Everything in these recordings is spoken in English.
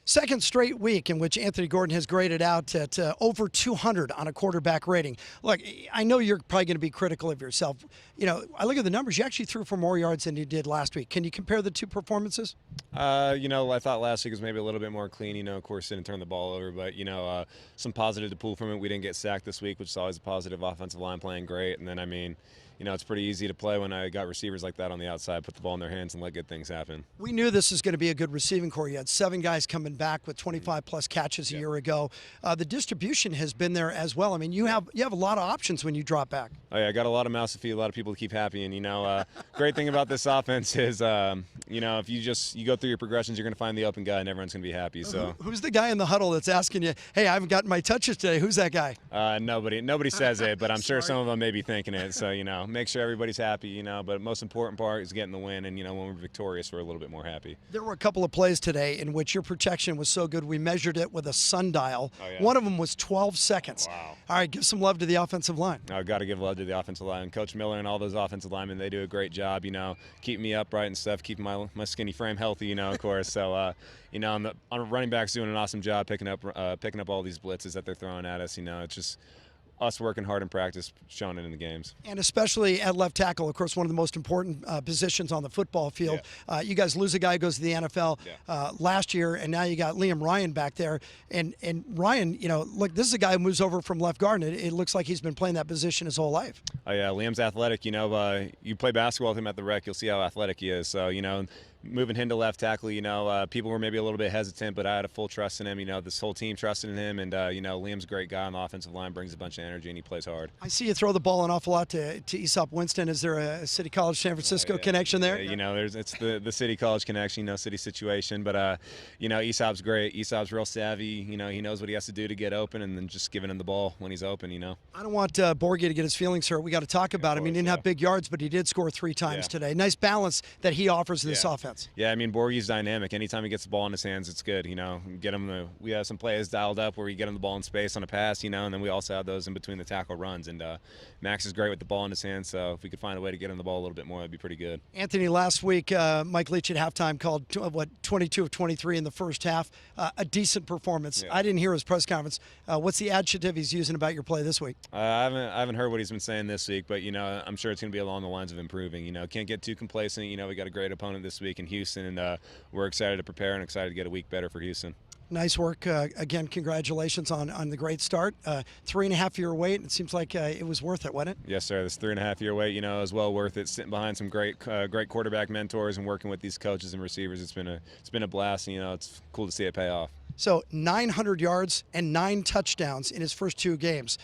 Second straight week in which Anthony Gordon has graded out at over 200 on a quarterback rating. Look, I know you're probably going to be critical of yourself. You know, I look at the numbers. You actually threw for more yards than you did last week. Can you compare the two performances? I thought last week was maybe a little bit more clean. Of course, didn't turn the ball over, but, some positive to pull from it. We didn't get sacked this week, which is always a positive. Offensive line playing great. And then, it's pretty easy to play when I got receivers like that on the outside, put the ball in their hands and let good things happen. We knew this was going to be a good receiving core. You had 7 guys coming back with 25-plus catches a year ago. The distribution has been there as well. I mean, you have a lot of options when you drop back. Oh, yeah, I got a lot of mouths to feed, a lot of people to keep happy. And, great thing about this offense is, if you go through your progressions, you're going to find the open guy and everyone's going to be happy. So Who's the guy in the huddle that's asking you, hey, I haven't gotten my touches today? Who's that guy? Nobody says it, but I'm sure some of them may be thinking it. So, make sure everybody's happy, but most important part is getting the win. And, when we're victorious, we're a little bit more happy. There were a couple of plays today in which your protection was so good, we measured it with a sundial. Oh, yeah. One of them was 12 seconds. Wow. All right, give some love to the offensive line. I've got to give love to the offensive line. Coach Miller and all those offensive linemen, they do a great job, keeping me upright and stuff, keeping my skinny frame healthy, of course. So, on running backs doing an awesome job picking up all these blitzes that they're throwing at us. It's just us working hard in practice, showing it in the games. And especially at left tackle, of course, one of the most important positions on the football field. Yeah. You guys lose a guy who goes to the NFL last year, and now you got Liam Ryan back there. And Ryan, look, this is a guy who moves over from left guard, and it looks like he's been playing that position his whole life. Oh, yeah, Liam's athletic. You play basketball with him at the rec, you'll see how athletic he is. So, moving him to left tackle, people were maybe a little bit hesitant, but I had a full trust in him. This whole team trusted in him, and, Liam's a great guy on the offensive line, brings a bunch of energy, and he plays hard. I see you throw the ball an awful lot to Aesop Winston. Is there a City College San Francisco connection there? Yeah, it's the City College connection, city situation, but, Aesop's great. Aesop's real savvy. He knows what he has to do to get open, and then just giving him the ball when he's open, I don't want Borgie to get his feelings hurt. We got to talk about him. He didn't have big yards, but he did score 3 times today. Nice balance that he offers to this offense. Yeah, Borgie's dynamic. Anytime he gets the ball in his hands, it's good. We have some plays dialed up where we get him the ball in space on a pass, and then we also have those in between the tackle runs. And Max is great with the ball in his hands, so if we could find a way to get him the ball a little bit more, that'd be pretty good. Anthony, last week, Mike Leach at halftime called 22 of 23 in the first half. A decent performance. Yeah. I didn't hear his press conference. What's the adjective he's using about your play this week? I haven't heard what he's been saying this week, but I'm sure it's going to be along the lines of improving. Can't get too complacent. We got a great opponent this week in Houston, and we're excited to prepare and excited to get a week better for Houston. Nice work. Again, congratulations on the great start. 3.5-year wait. It seems like it was worth it, wasn't it? Yes, sir. This 3.5-year wait, is well worth it. Sitting behind some great quarterback mentors and working with these coaches and receivers, it's been a blast. And, it's cool to see it pay off. So 900 yards and 9 touchdowns in his first 2 games.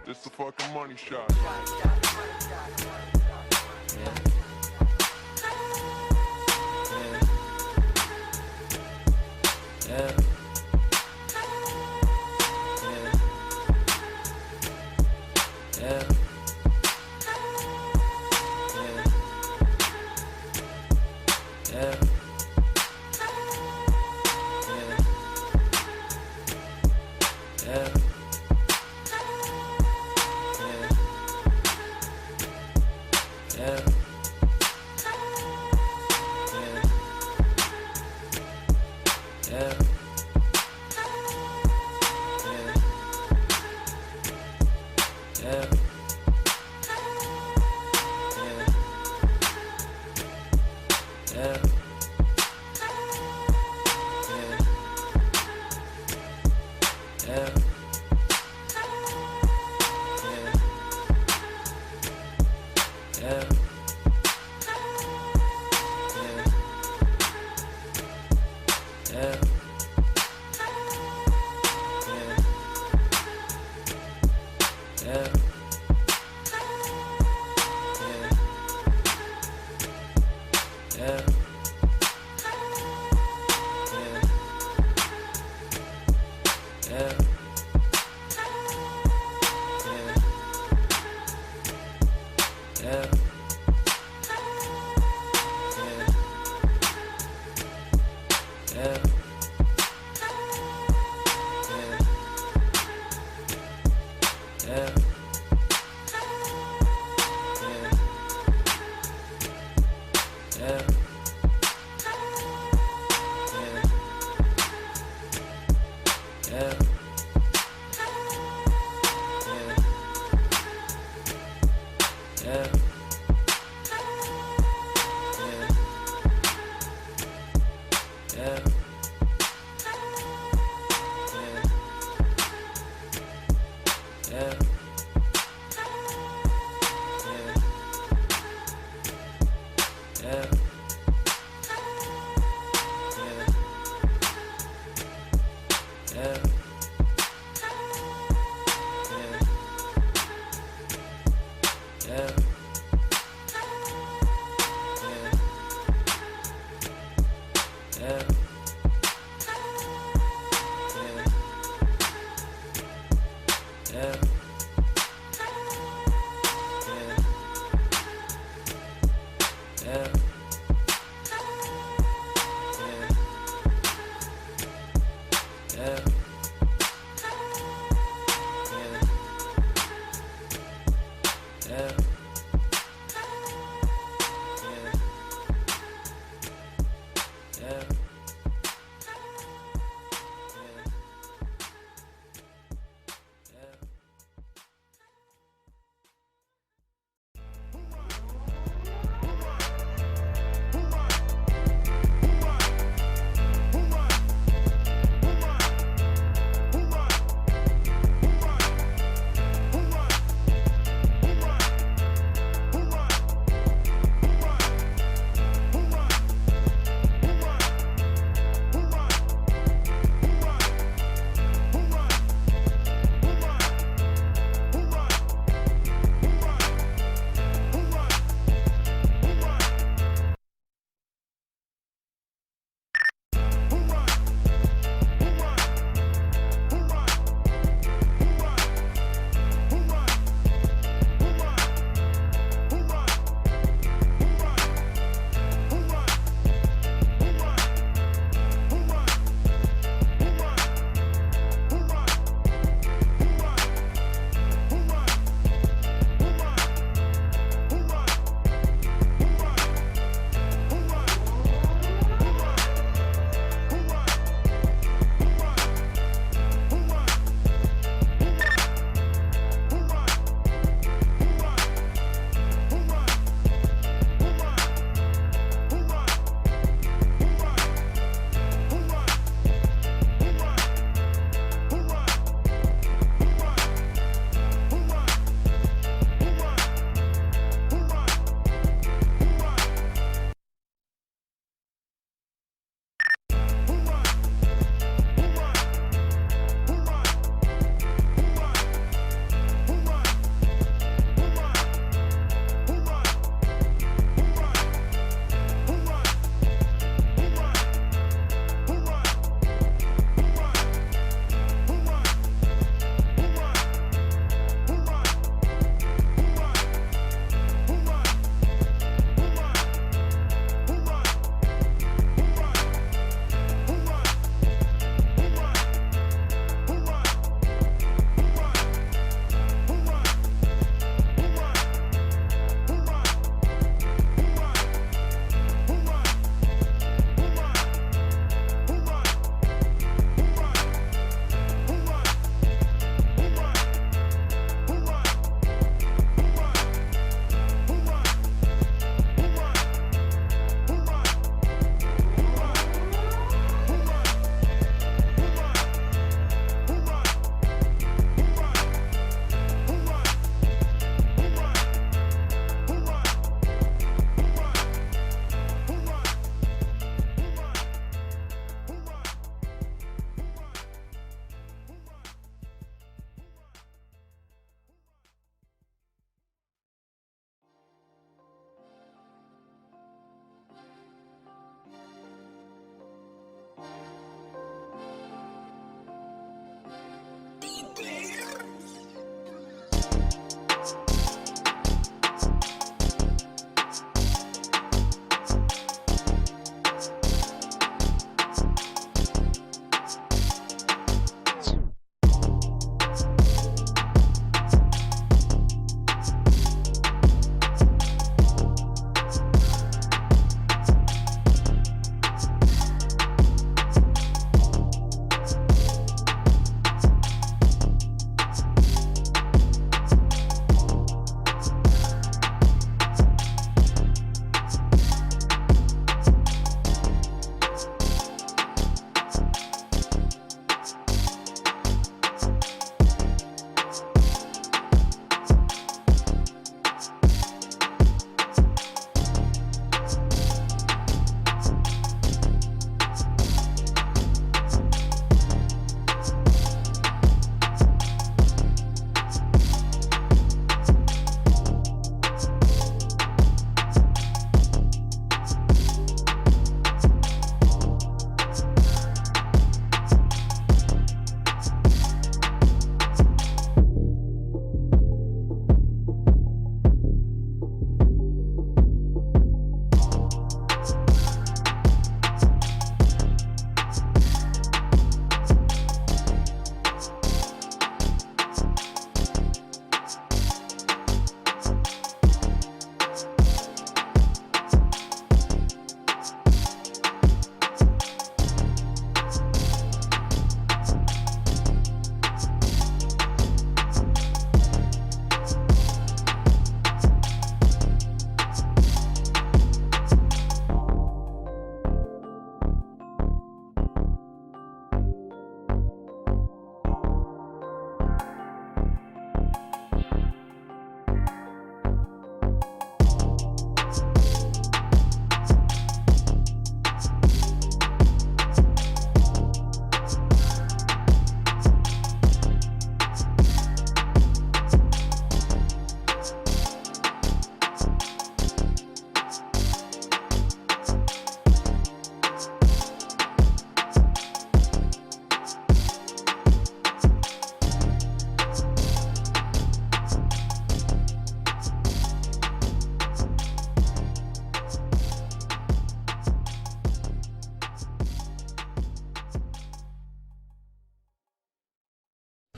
This the fucking money shot. Yeah.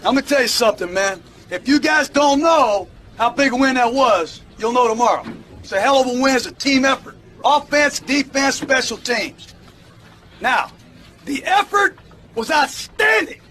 I'm going to tell you something, man. If you guys don't know how big a win that was, you'll know tomorrow. It's a hell of a win. It's a team effort. Offense, defense, special teams. Now, the effort was outstanding.